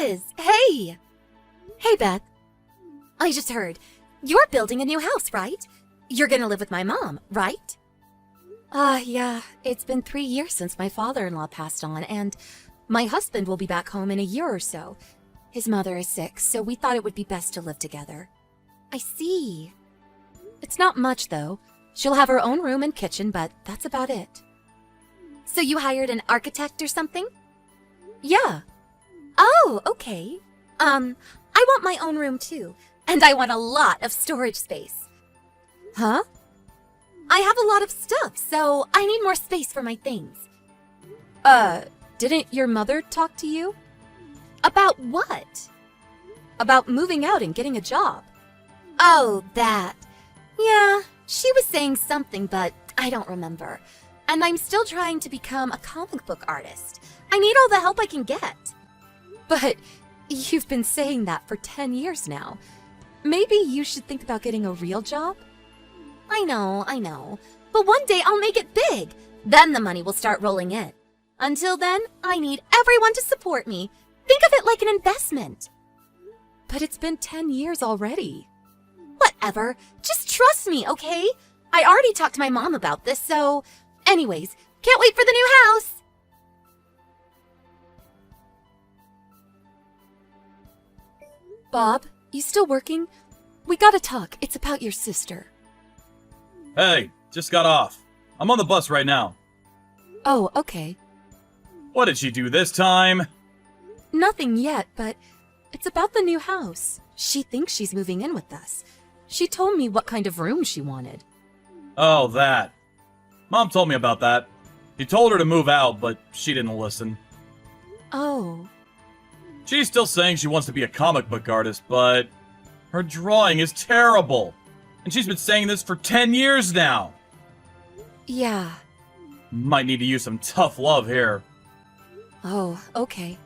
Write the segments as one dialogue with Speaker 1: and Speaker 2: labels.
Speaker 1: Liz! Hey! Hey, Beth. I just heard. You're building a new house, right? You're gonna live with my mom, right? Yeah. It's been 3 years since my father-in-law passed on, and my husband will be back home in a year or so. His mother is sick, so we thought it would be best to live together. I see. It's not much, though. She'll have her own room and kitchen, but that's about it. So you hired an architect or something? Yeah. Oh, okay. I want my own room too, and I want a lot of storage space. Huh? I have a lot of stuff, so I need more space for my things. Didn't your mother talk to you? About what? About moving out and getting a job. Oh, that. Yeah, she was saying something, but I don't remember. And I'm still trying to become a comic book artist. I need all the help I can get. But you've been saying that for 10 years now. Maybe you should think about getting a real job? I know. But one day I'll make it big. Then the money will start rolling in. Until then, I need everyone to support me. Think of it like an investment. But it's been 10 years already. Whatever. Just trust me, okay? I already talked to my mom about this, so... Anyways, can't wait for the new house! Bob, you still working? We gotta talk. It's about your sister.
Speaker 2: Hey, just got off. I'm on the bus right now.
Speaker 1: Oh, okay.
Speaker 2: What did she do this time?
Speaker 1: Nothing yet, but it's about the new house. She thinks she's moving in with us. She told me what kind of room she wanted.
Speaker 2: Oh, that. Mom told me about that. He told her to move out, but she didn't listen.
Speaker 1: Oh.
Speaker 2: She's still saying she wants to be a comic book artist, but her drawing is terrible. And she's been saying this for 10 years now.
Speaker 1: Yeah.
Speaker 2: Might need to use some tough love here.
Speaker 1: Oh, okay.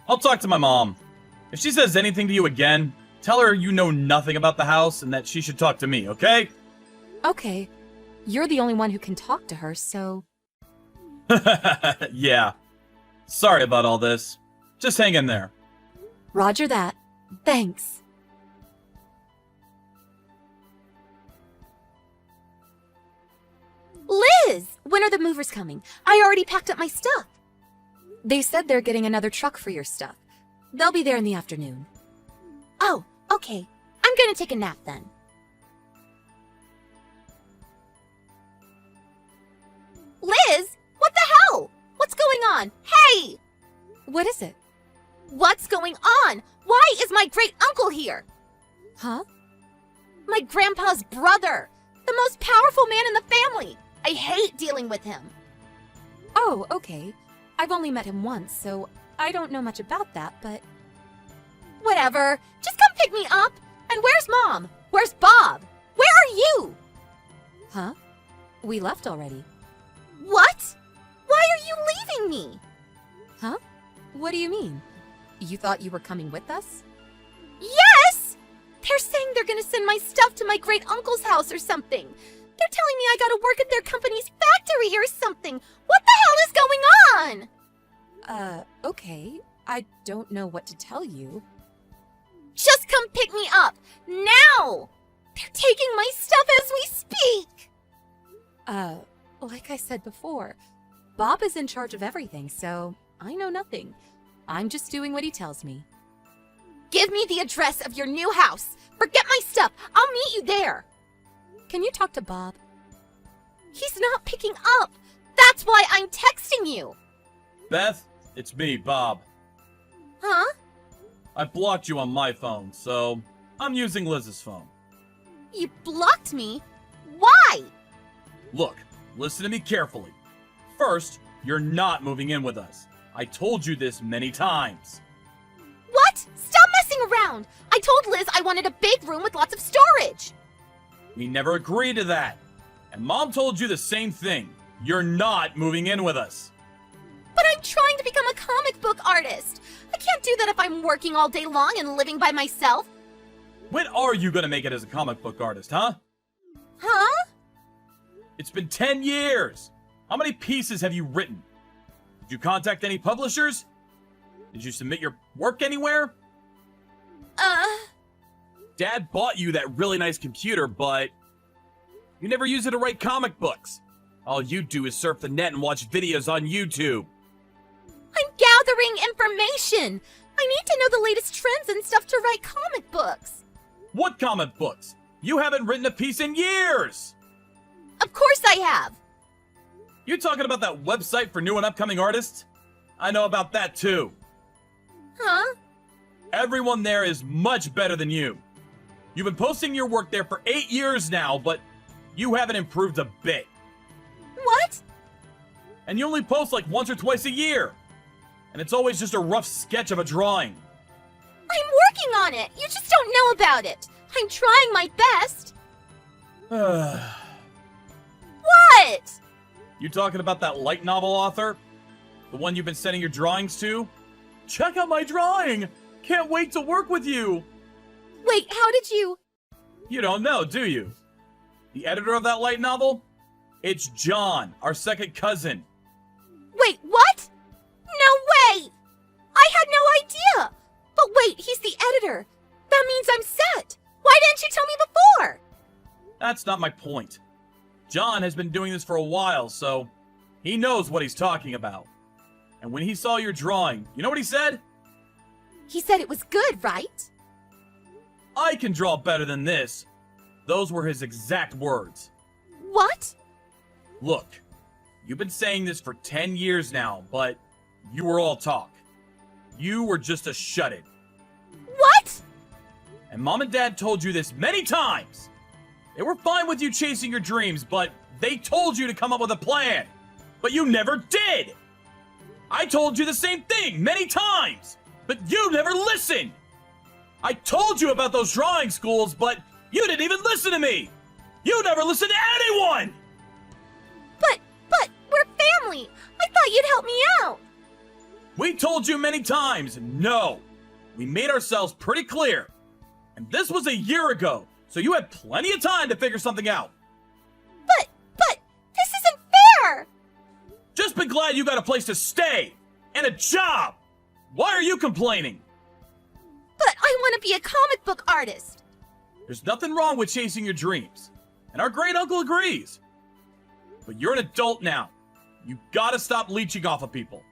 Speaker 2: I'll talk to my mom. If she says anything to you again, tell her you know nothing about the house and that she should talk to me, okay?
Speaker 1: Okay. You're the only one who can talk to her, so...
Speaker 2: Yeah. Sorry about all this. Just hang in there.
Speaker 1: Roger that. Thanks. Liz! When are the movers coming? I already packed up my stuff. They said they're getting another truck for your stuff. They'll be there in the afternoon. Oh, okay. I'm gonna take a nap then. Liz! What the hell? What's going on? Hey! What is it? What's going on? Why is my great-uncle here? Huh? My grandpa's brother! The most powerful man in the family! I hate dealing with him. Oh, okay. I've only met him once, so I don't know much about that, but... Whatever. Just come pick me up. And where's Mom? Where's Bob? Where are you? Huh? We left already. What? Why are you leaving me? Huh? What do you mean? You thought you were coming with us? Yes! They're saying they're gonna send my stuff to my great-uncle's house or something. They're telling me I gotta work at their company's factory or something. What the hell is going on? Okay. I don't know what to tell you. Just come pick me up! Now! They're taking my stuff as we speak! Like I said before, Bob is in charge of everything, so I know nothing. I'm just doing what he tells me. Give me the address of your new house! Forget my stuff! I'll meet you there! Can you talk to Bob? He's not picking up! That's why I'm texting you!
Speaker 2: Beth, it's me, Bob.
Speaker 1: Huh?
Speaker 2: I blocked you on my phone, so I'm using Liz's phone.
Speaker 1: You blocked me? Why?
Speaker 2: Look, listen to me carefully. First, you're not moving in with us. I told you this many times.
Speaker 1: What? Stop messing around! I told Liz I wanted a big room with lots of storage!
Speaker 2: We never agreed to that. And Mom told you the same thing. You're not moving in with us.
Speaker 1: But I'm trying to become a comic book artist! I can't do that if I'm working all day long and living by myself!
Speaker 2: When are you gonna make it as a comic book artist, huh?
Speaker 1: Huh?
Speaker 2: It's been 10 years! How many pieces have you written? Did you contact any publishers? Did you submit your work anywhere? Dad bought you that really nice computer, but you never use it to write comic books. All you do is surf the net and watch videos on YouTube.
Speaker 1: I'm gathering information. I need to know the latest trends and stuff to write comic books.
Speaker 2: What comic books? You haven't written a piece in years!
Speaker 1: Of course I have.
Speaker 2: You talking about that website for new and upcoming artists? I know about that too.
Speaker 1: Huh?
Speaker 2: Everyone there is much better than you. You've been posting your work there for 8 years now, but you haven't improved a bit.
Speaker 1: What?
Speaker 2: And you only post like once or twice a year. And it's always just a rough sketch of a drawing.
Speaker 1: I'm working on it. You just don't know about it. I'm trying my best. What?
Speaker 2: You talking about that light novel author? The one you've been sending your drawings to? Check out my drawing! Can't wait to work with you!
Speaker 1: Wait, how did you...
Speaker 2: You don't know, do you? The editor of that light novel? It's John, our second cousin.
Speaker 1: Wait, what? No way! I had no idea! But wait, he's the editor. That means I'm set. Why didn't you tell me before?
Speaker 2: That's not my point. John has been doing this for a while, so he knows what he's talking about. And when he saw your drawing, you know what he said?
Speaker 1: He said it was good, right?
Speaker 2: I can draw better than this. Those were his exact words.
Speaker 1: What?
Speaker 2: Look, you've been saying this for 10 years now, but you were all talk. You were just a shut-in.
Speaker 1: What?
Speaker 2: And Mom and Dad told you this many times. They were fine with you chasing your dreams, but they told you to come up with a plan. But you never did. I told you the same thing many times, but you never listened. I told you about those drawing schools, but you didn't even listen to me. You never listened to anyone.
Speaker 1: But, we're family. I thought you'd help me out.
Speaker 2: We told you many times, no. We made ourselves pretty clear. And this was a year ago, so you had plenty of time to figure something out.
Speaker 1: But, this isn't fair.
Speaker 2: Just be glad you got a place to stay and a job. Why are you complaining?
Speaker 1: But I want to be a comic book artist.
Speaker 2: There's nothing wrong with chasing your dreams, and our great uncle agrees. But you're an adult now. You gotta stop leeching off of people.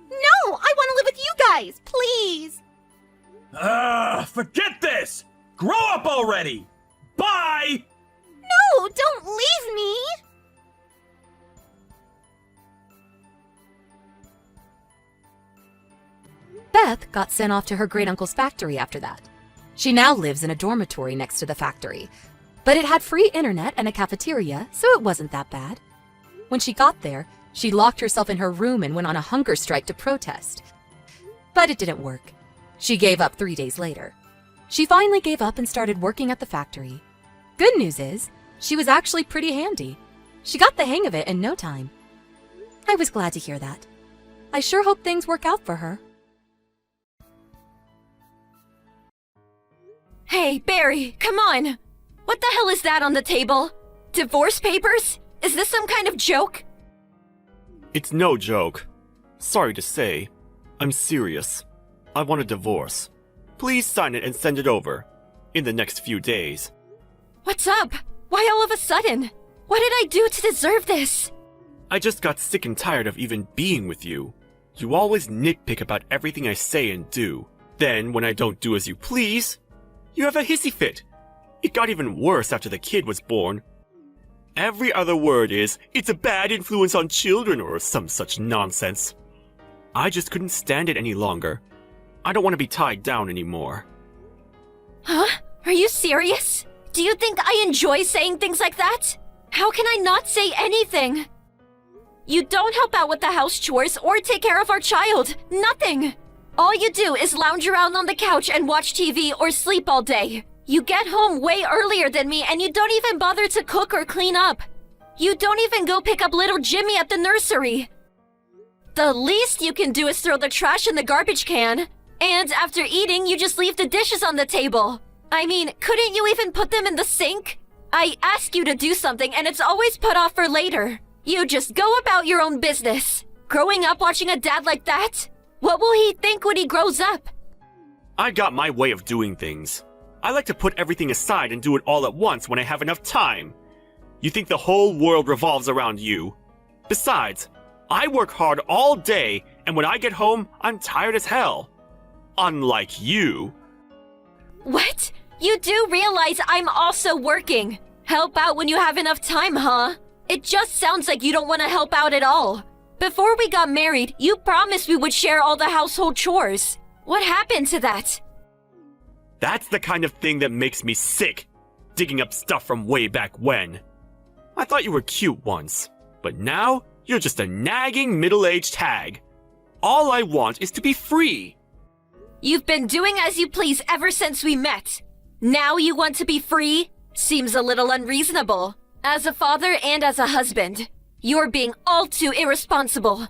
Speaker 1: No, I want to live with you guys, please.
Speaker 2: Forget this! Grow up already! Bye!
Speaker 1: No, don't leave me. Beth got sent off to her great-uncle's factory after that. She now lives in a dormitory next to the factory, but it had free internet and a cafeteria, so it wasn't that bad. When she got there, she locked herself in her room and went on a hunger strike to protest. But it didn't work. She gave up 3 days later. She finally gave up and started working at the factory. Good news is, she was actually pretty handy. She got the hang of it in no time. I was glad to hear that. I sure hope things work out for her.
Speaker 3: Hey, Barry, come on! What the hell is that on the table? Divorce papers? Is this some kind of joke?
Speaker 4: It's no joke. Sorry to say, I'm serious. I want a divorce. Please sign it and send it over. In the next few days.
Speaker 3: What's up? Why all of a sudden? What did I do to deserve this?
Speaker 4: I just got sick and tired of even being with you. You always nitpick about everything I say and do. Then, when I don't do as you please, you have a hissy fit. It got even worse after the kid was born. Every other word is, it's a bad influence on children or some such nonsense. I just couldn't stand it any longer. I don't want to be tied down anymore.
Speaker 3: Huh? Are you serious? Do you think I enjoy saying things like that? How can I not say anything? You don't help out with the house chores or take care of our child. Nothing. All you do is lounge around on the couch and watch TV or sleep all day. You get home way earlier than me and you don't even bother to cook or clean up. You don't even go pick up little Jimmy at the nursery. The least you can do is throw the trash in the garbage can. And after eating, you just leave the dishes on the table. I mean, couldn't you even put them in the sink? I ask you to do something and it's always put off for later. You just go about your own business. Growing up watching a dad like that? What will he think when he grows up?
Speaker 4: I got my way of doing things. I like to put everything aside and do it all at once when I have enough time. You think the whole world revolves around you? Besides, I work hard all day, and when I get home, I'm tired as hell. Unlike you.
Speaker 3: What? You do realize I'm also working. Help out when you have enough time, huh? It just sounds like you don't want to help out at all. Before we got married, you promised we would share all the household chores. What happened to that?
Speaker 4: That's the kind of thing that makes me sick. Digging up stuff from way back when. I thought you were cute once, but now you're just a nagging middle-aged hag. All I want is to be free.
Speaker 3: You've been doing as you please ever since we met. Now you want to be free? Seems a little unreasonable. As a father and as a husband, you're being all too irresponsible.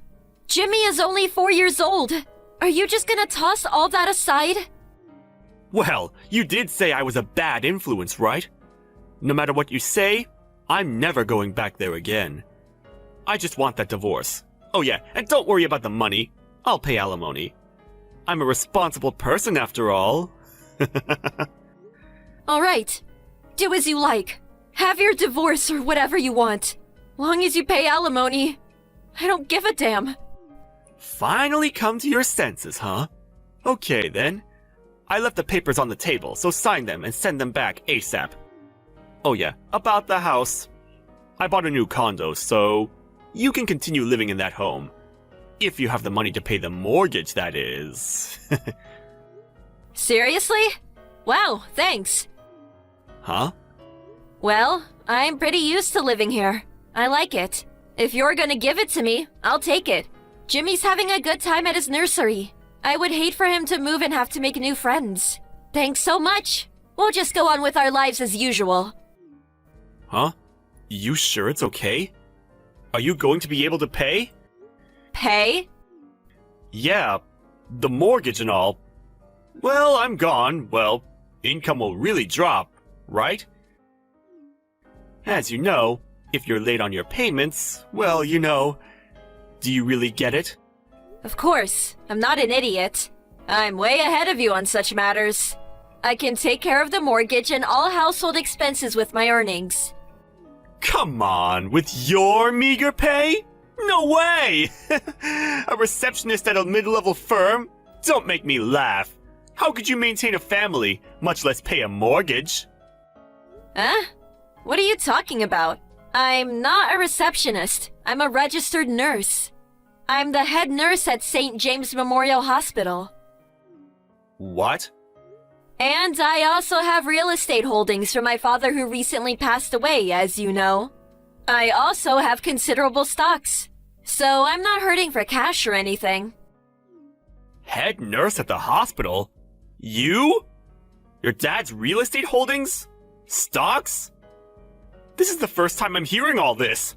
Speaker 3: Jimmy is only 4 years old. Are you just gonna toss all that aside?
Speaker 4: Well, you did say I was a bad influence, right? No matter what you say, I'm never going back there again. I just want that divorce. Oh yeah, and don't worry about the money. I'll pay alimony. I'm a responsible person after all.
Speaker 3: All right. Do as you like. Have your divorce or whatever you want. Long as you pay alimony. I don't give a damn.
Speaker 4: Finally come to your senses, huh? Okay then. I left the papers on the table, so sign them and send them back ASAP. Oh yeah, about the house. I bought a new condo, so you can continue living in that home. If you have the money to pay the mortgage, that is.
Speaker 3: Seriously? Wow, thanks.
Speaker 4: Huh?
Speaker 3: Well, I'm pretty used to living here. I like it. If you're gonna give it to me, I'll take it. Jimmy's having a good time at his nursery. I would hate for him to move and have to make new friends. Thanks so much. We'll just go on with our lives as usual.
Speaker 4: Huh? You sure it's okay? Are you going to be able to pay?
Speaker 3: Pay?
Speaker 4: Yeah, the mortgage and all. Well, I'm gone. Well, income will really drop, right? As you know, if you're late on your payments, well, you know. Do you really get it?
Speaker 3: Of course. I'm not an idiot. I'm way ahead of you on such matters. I can take care of the mortgage and all household expenses with my earnings.
Speaker 4: Come on, with your meager pay? No way! A receptionist at a mid-level firm? Don't make me laugh. How could you maintain a family, much less pay a mortgage?
Speaker 3: Huh? What are you talking about? I'm not a receptionist. I'm a registered nurse. I'm the head nurse at St. James Memorial Hospital.
Speaker 4: What?
Speaker 3: And I also have real estate holdings from my father who recently passed away, as you know. I also have considerable stocks, so I'm not hurting for cash or anything.
Speaker 4: Head nurse at the hospital? You? Your dad's real estate holdings? Stocks? This is the first time I'm hearing all this.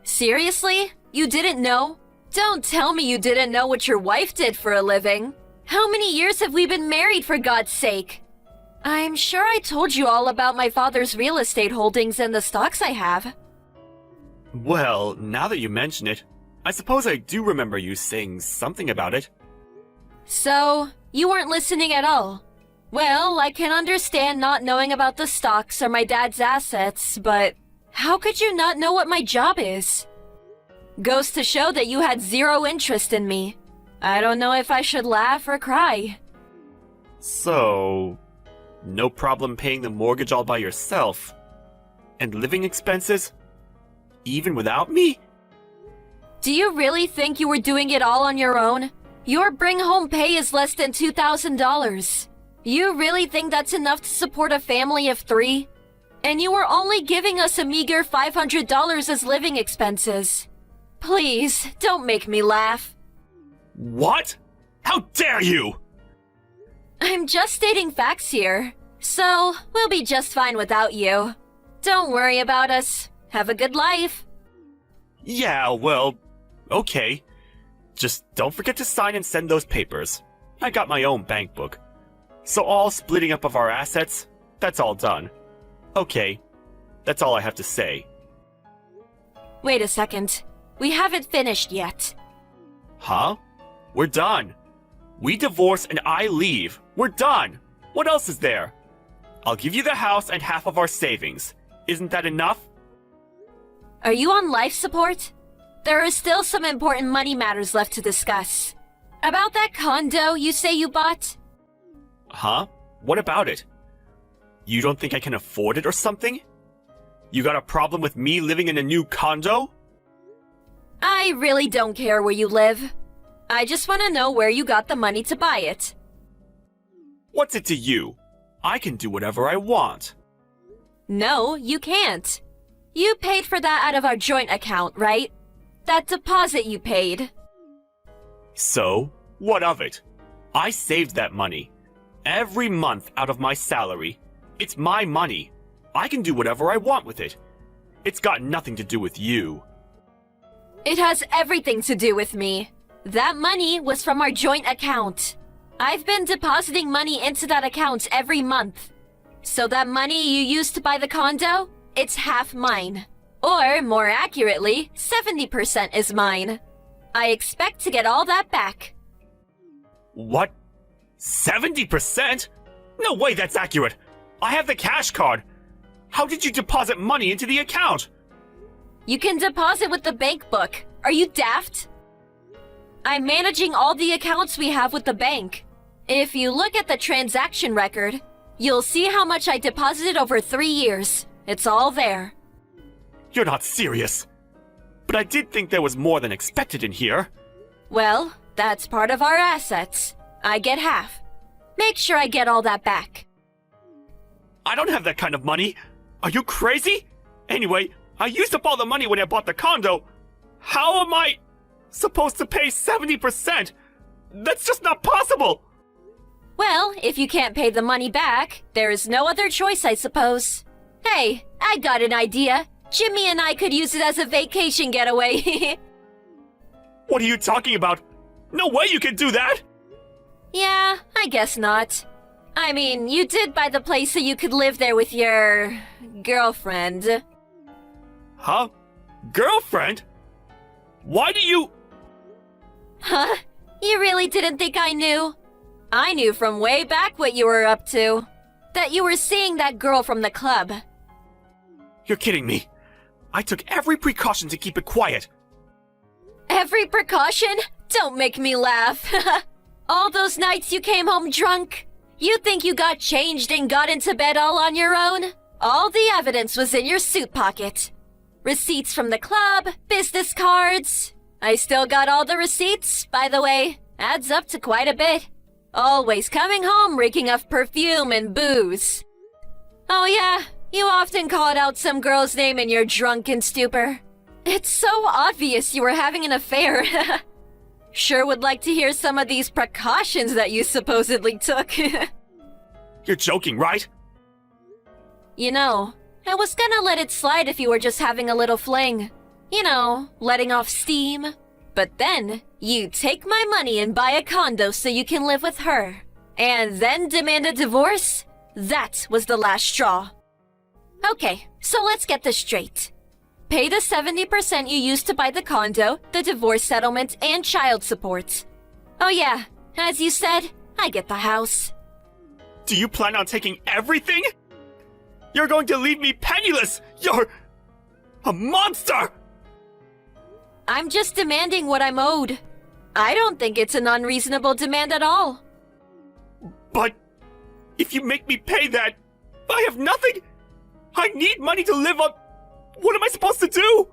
Speaker 3: Seriously? You didn't know? Don't tell me you didn't know what your wife did for a living. How many years have we been married, for God's sake? I'm sure I told you all about my father's real estate holdings and the stocks I have.
Speaker 4: Well, now that you mention it, I suppose I do remember you saying something about it.
Speaker 3: So, you weren't listening at all. Well, I can understand not knowing about the stocks or my dad's assets, but how could you not know what my job is? Goes to show that you had zero interest in me. I don't know if I should laugh or cry.
Speaker 4: So, no problem paying the mortgage all by yourself? And living expenses? Even without me?
Speaker 3: Do you really think you were doing it all on your own? Your bring-home pay is less than $2,000. You really think that's enough to support a family of 3? And you were only giving us a meager $500 as living expenses. Please, don't make me laugh.
Speaker 4: What? How dare you!
Speaker 3: I'm just stating facts here, so we'll be just fine without you. Don't worry about us. Have a good life.
Speaker 4: Yeah, well, okay. Just don't forget to sign and send those papers. I got my own bank book. So all splitting up of our assets, that's all done. Okay, that's all I have to say.
Speaker 3: Wait a second. We haven't finished yet.
Speaker 4: Huh? We're done. We divorce and I leave. We're done. What else is there? I'll give you the house and half of our savings. Isn't that enough?
Speaker 3: Are you on life support? There are still some important money matters left to discuss. About that condo you say you bought?
Speaker 4: Huh? What about it? You don't think I can afford it or something? You got a problem with me living in a new condo?
Speaker 3: I really don't care where you live. I just want to know where you got the money to buy it.
Speaker 4: What's it to you? I can do whatever I want.
Speaker 3: No, you can't. You paid for that out of our joint account, right? That deposit you paid.
Speaker 4: So, what of it? I saved that money. Every month out of my salary. It's my money. I can do whatever I want with it. It's got nothing to do with you.
Speaker 3: It has everything to do with me. That money was from our joint account. I've been depositing money into that account every month. So that money you used to buy the condo, it's half mine. Or, more accurately, 70% is mine. I expect to get all that back.
Speaker 4: What? 70%? No way that's accurate. I have the cash card. How did you deposit money into the account?
Speaker 3: You can deposit with the bank book. Are you daft? I'm managing all the accounts we have with the bank. If you look at the transaction record, you'll see how much I deposited over 3 years. It's all there.
Speaker 4: You're not serious. But I did think there was more than expected in here.
Speaker 3: Well, that's part of our assets. I get half. Make sure I get all that back.
Speaker 4: I don't have that kind of money. Are you crazy? Anyway, I used up all the money when I bought the condo. How am I supposed to pay 70%? That's just not possible.
Speaker 3: Well, if you can't pay the money back, there is no other choice, I suppose. Hey, I got an idea. Jimmy and I could use it as a vacation getaway.
Speaker 4: What are you talking about? No way you can do that!
Speaker 3: Yeah, I guess not. I mean, you did buy the place so you could live there with your girlfriend.
Speaker 4: Huh? Girlfriend? Why do you...
Speaker 3: Huh? You really didn't think I knew? I knew from way back what you were up to. That you were seeing that girl from the club.
Speaker 4: You're kidding me. I took every precaution to keep it quiet.
Speaker 3: Every precaution? Don't make me laugh. All those nights you came home drunk? You think you got changed and got into bed all on your own? All the evidence was in your suit pocket. Receipts from the club, business cards. I still got all the receipts, by the way. Adds up to quite a bit. Always coming home reeking of perfume and booze. Oh yeah, you often called out some girl's name in your drunken stupor. It's so obvious you were having an affair. Sure would like to hear some of these precautions that you supposedly took.
Speaker 4: You're joking, right?
Speaker 3: You know, I was gonna let it slide if you were just having a little fling. You know, letting off steam. But then, you take my money and buy a condo so you can live with her. And then demand a divorce? That was the last straw. Okay, so let's get this straight. Pay the 70% you used to buy the condo, the divorce settlement, and child support. Oh yeah, as you said, I get the house.
Speaker 4: Do you plan on taking everything? You're going to leave me penniless! You're... a monster!
Speaker 3: I'm just demanding what I'm owed. I don't think it's an unreasonable demand at all.
Speaker 4: But... if you make me pay that, I have nothing! I need money to live on... What am I supposed to do?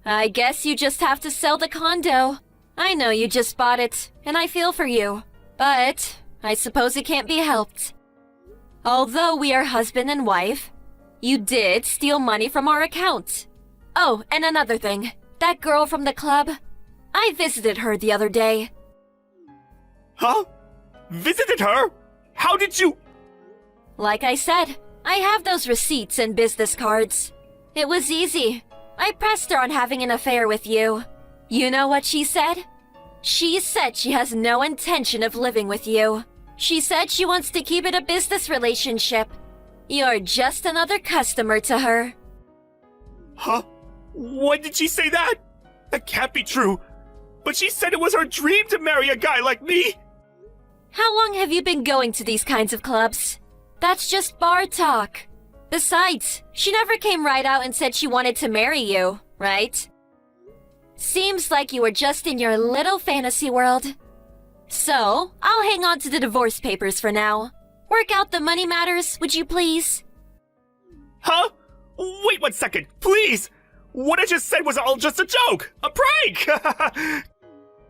Speaker 3: I guess you just have to sell the condo. I know you just bought it, and I feel for you. But I suppose it can't be helped. Although we are husband and wife, you did steal money from our account. Oh, and another thing. That girl from the club, I visited her the other day.
Speaker 4: Huh? Visited her? How did you...
Speaker 3: Like I said, I have those receipts and business cards. It was easy. I pressed her on having an affair with you. You know what she said? She said she has no intention of living with you. She said she wants to keep it a business relationship. You're just another customer to her.
Speaker 4: Huh? When did she say that? That can't be true. but she said it was her dream to marry a guy like me!
Speaker 3: How long have you been going to these kinds of clubs? That's just bar talk. Besides, she never came right out and said she wanted to marry you, right? Seems like you were just in your little fantasy world. So, I'll hang on to the divorce papers for now. Work out the money matters, would you please?
Speaker 4: Huh? Wait 1 second, please! What I just said was all just a joke! A prank!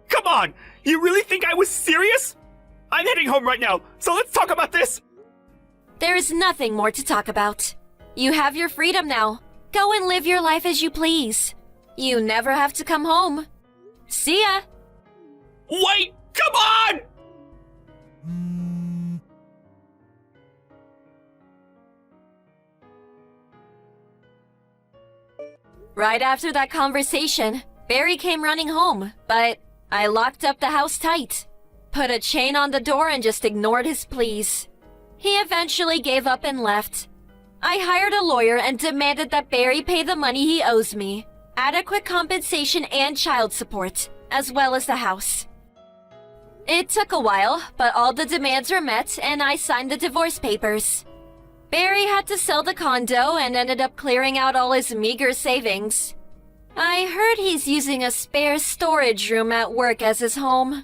Speaker 4: Come on! You really think I was serious? I'm heading home right now, so let's talk about this!
Speaker 3: There is nothing more to talk about. You have your freedom now. Go and live your life as you please. You never have to come home. See ya!
Speaker 4: Wait! Come on!
Speaker 3: Right after that conversation, Barry came running home, but I locked up the house tight. Put a chain on the door and just ignored his pleas. He eventually gave up and left. I hired a lawyer and demanded that Barry pay the money he owes me, adequate compensation and child support, as well as the house. It took a while, but all the demands were met and I signed the divorce papers. Barry had to sell the condo and ended up clearing out all his meager savings. I heard he's using a spare storage room at work as his home.